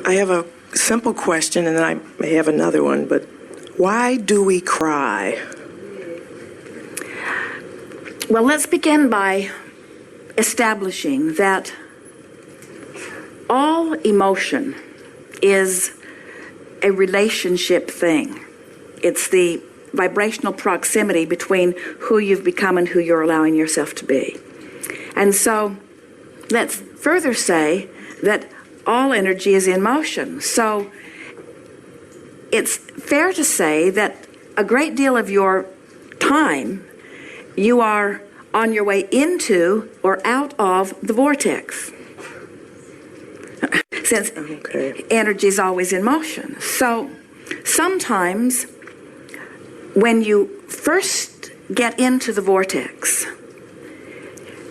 I have a simple question, and then I may have another one, but why do we cry? Well, let's begin by establishing that all emotion is a relationship thing. It's the vibrational proximity between who you've become and who you're allowing yourself to be. And so let's further say that all energy is in motion. So it's fair to say that a great deal of your time you are on your way into or out of the vortex. Since energy is always in motion. So sometimes when you first get into the vortex,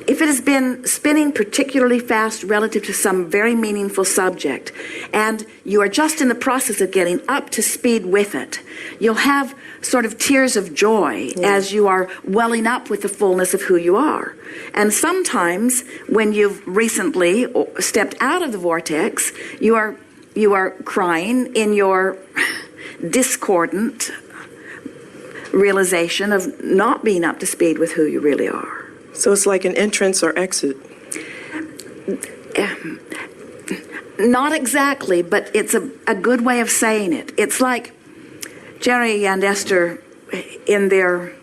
if it has been spinning particularly fast relative to some very meaningful subject, and you are just in the process of getting up to speed with it, you'll have sort of tears of joy as you are welling up with the fullness of who you are. And sometimes when you've recently stepped out of the vortex, you are crying in your discordant realization of not being up to speed with who you really are. So it's like an entrance or exit? Not exactly, but it's a good way of saying it. It's like Jerry and Esther, in their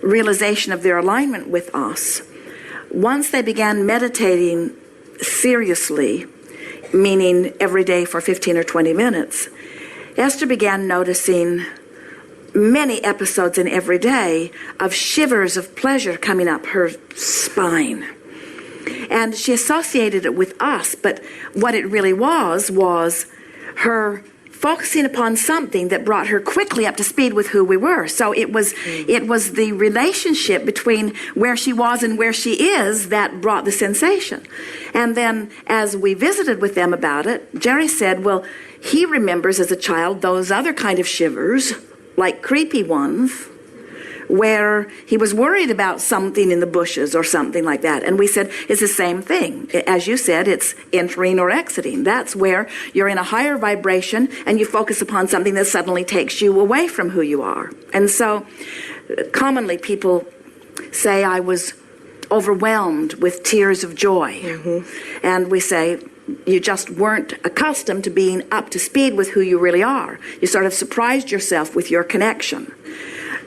realization of their alignment with us, once they began meditating seriously, meaning every day for 15 or 20 minutes, Esther began noticing many episodes in every day of shivers of pleasure coming up her spine. And she associated it with us, but what it really was her focusing upon something that brought her quickly up to speed with who we were. So it was the relationship between where she was and where she is that brought the sensation. And then as we visited with them about it, Jerry said, well, he remembers as a child those other kind of shivers, like creepy ones, where he was worried about something in the bushes or something like that. And we said, it's the same thing. As you said, it's entering or exiting. That's where you're in a higher vibration and you focus upon something that suddenly takes you away from who you are. And so commonly people say, I was overwhelmed with tears of joy. Mm-hmm. And we say, you just weren't accustomed to being up to speed with who you really are. You sort of surprised yourself with your connection.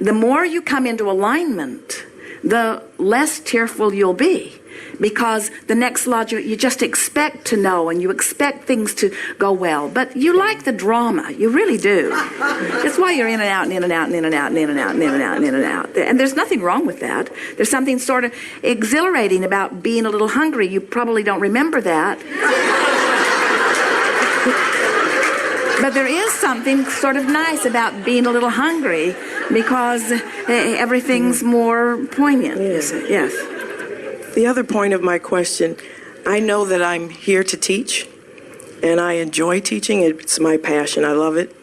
The more you come into alignment, the less tearful you'll be, because the next logic, you just expect to know and you expect things to go well. But you like the drama. You really do. That's why you're in and out and in and out and in and out and in and out and in and out and in and out. And there's nothing wrong with that. There's something sort of exhilarating about being a little hungry. You probably don't remember that. But there is something sort of nice about being a little hungry because everything's more poignant. Yes. The other point of my question, I know that I'm here to teach, and I enjoy teaching. It's my passion. I love it.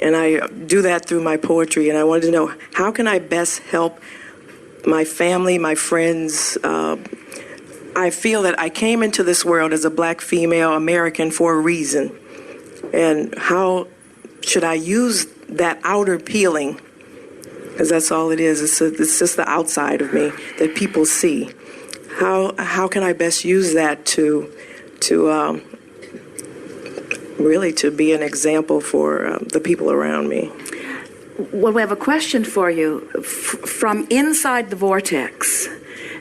And I do that through my poetry. And I wanted to know, how can I best help my family, my friends? I feel that I came into this world as a black female American for a reason. And how should I use that outer peeling? Because that's all it is. It's just the outside of me that people see. How can I best use that to really to be an example for the people around me? Well, we have a question for you. From inside the vortex,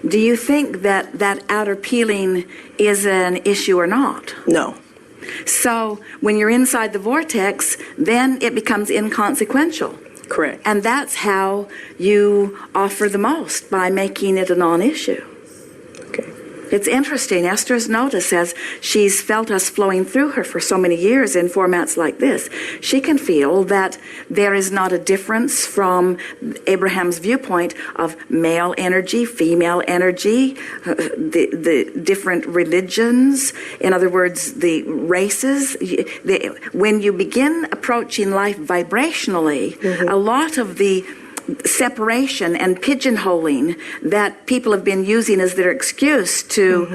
do you think that outer peeling is an issue or not? No. So when you're inside the vortex, then it becomes inconsequential. Correct. And that's how you offer the most, by making it a non-issue. Okay. It's interesting. Esther's notice, as she's felt us flowing through her for so many years in formats like this, she can feel that there is not a difference from Abraham's viewpoint of male energy, female energy, the different religions, in other words, the races. When you begin approaching life vibrationally, mm-hmm. a lot of the separation and pigeonholing that people have been using as their excuse to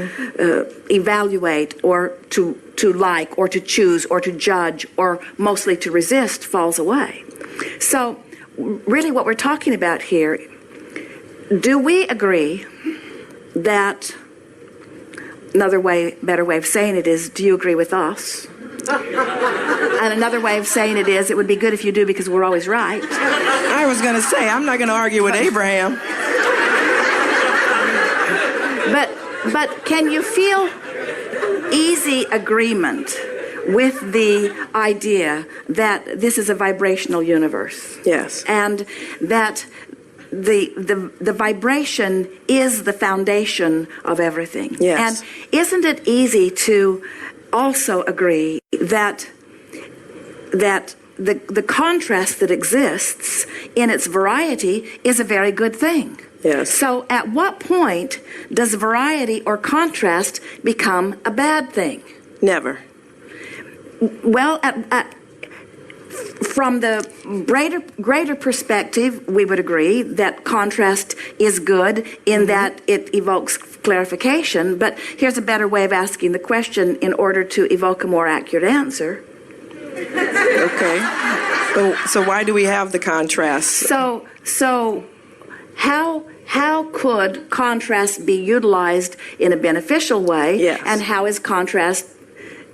evaluate or to like or to choose or to judge or mostly to resist falls away. So really what we're talking about here, do we agree that, better way of saying it is, do you agree with us? And another way of saying it is, it would be good if you do because we're always right. I was going to say, I'm not going to argue with Abraham. But can you feel easy agreement with the idea that this is a vibrational universe? Yes. And that the vibration is the foundation of everything. Yes. And isn't it easy to also agree that the contrast that exists in its variety is a very good thing? Yes. So at what point does variety or contrast become a bad thing? Never. Well, from the greater perspective, we would agree that contrast is good in that it evokes clarification. But here's a better way of asking the question in order to evoke a more accurate answer. Okay. So why do we have the contrast? So how could contrast be utilized in a beneficial way? Yes. And how is contrast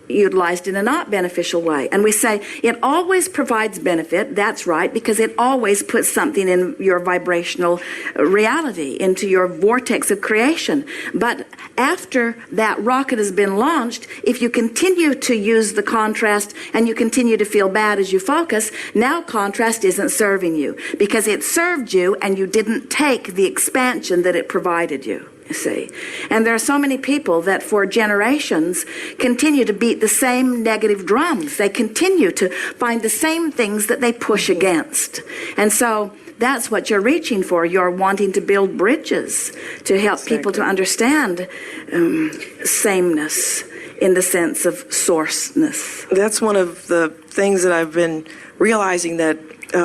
utilized in a not beneficial way? And we say it always provides benefit. That's right, because it always puts something in your vibrational reality, into your vortex of creation. But after that rocket has been launched, if you continue to use the contrast and you continue to feel bad as you focus, now contrast isn't serving you because it served you and you didn't take the expansion that it provided you. You see. And there are so many people that for generations continue to beat the same negative drums. They continue to find the same things that they push against. And so that's what you're reaching for. You're wanting to build bridges to help people to understand sameness in the sense of sourceness. That's one of the things that I've been realizing, that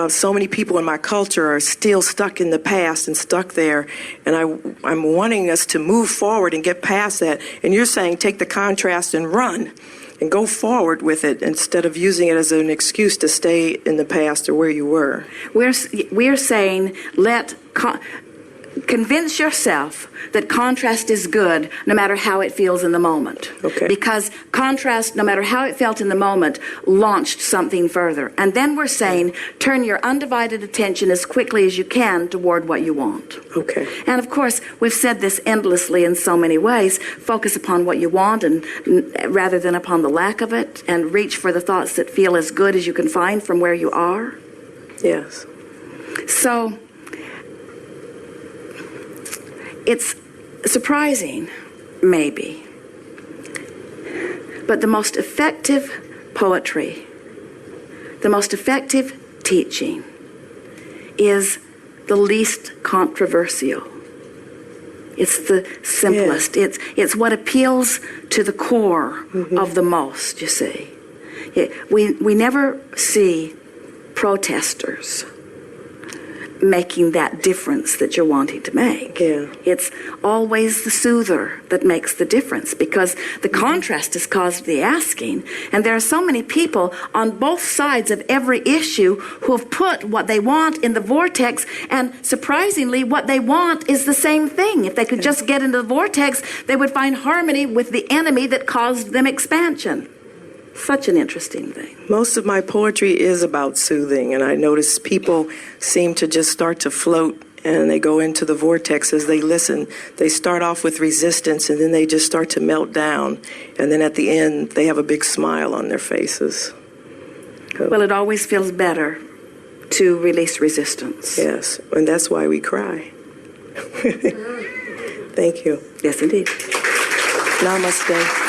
so many people in my culture are still stuck in the past and stuck there, and I'm wanting us to move forward and get past that. And you're saying take the contrast and run and go forward with it instead of using it as an excuse to stay in the past or where you were. We're saying convince yourself that contrast is good no matter how it feels in the moment. Okay. Because contrast, no matter how it felt in the moment, launched something further. And then we're saying turn your undivided attention as quickly as you can toward what you want. Okay. And of course, we've said this endlessly in so many ways. Focus upon what you want and rather than upon the lack of it, and reach for the thoughts that feel as good as you can find from where you are. Yes. So it's surprising, maybe, but the most effective poetry, the most effective teaching is the least controversial. It's the simplest. Yeah. It's what appeals to the core of the most, you see. We never see protesters making that difference that you're wanting to make. Yeah. It's always the soother that makes the difference, because the contrast has caused the asking. And there are so many people on both sides of every issue who have put what they want in the vortex, and surprisingly, what they want is the same thing. If they could just get into the vortex, they would find harmony with the enemy that caused them expansion. Such an interesting thing. Most of my poetry is about soothing, and I notice people seem to just start to float and they go into the vortex as they listen. They start off with resistance and then they just start to melt down, and then at the end they have a big smile on their faces. Well, it always feels better to release resistance. Yes, and that's why we cry. Thank you. Yes, indeed. Namaste.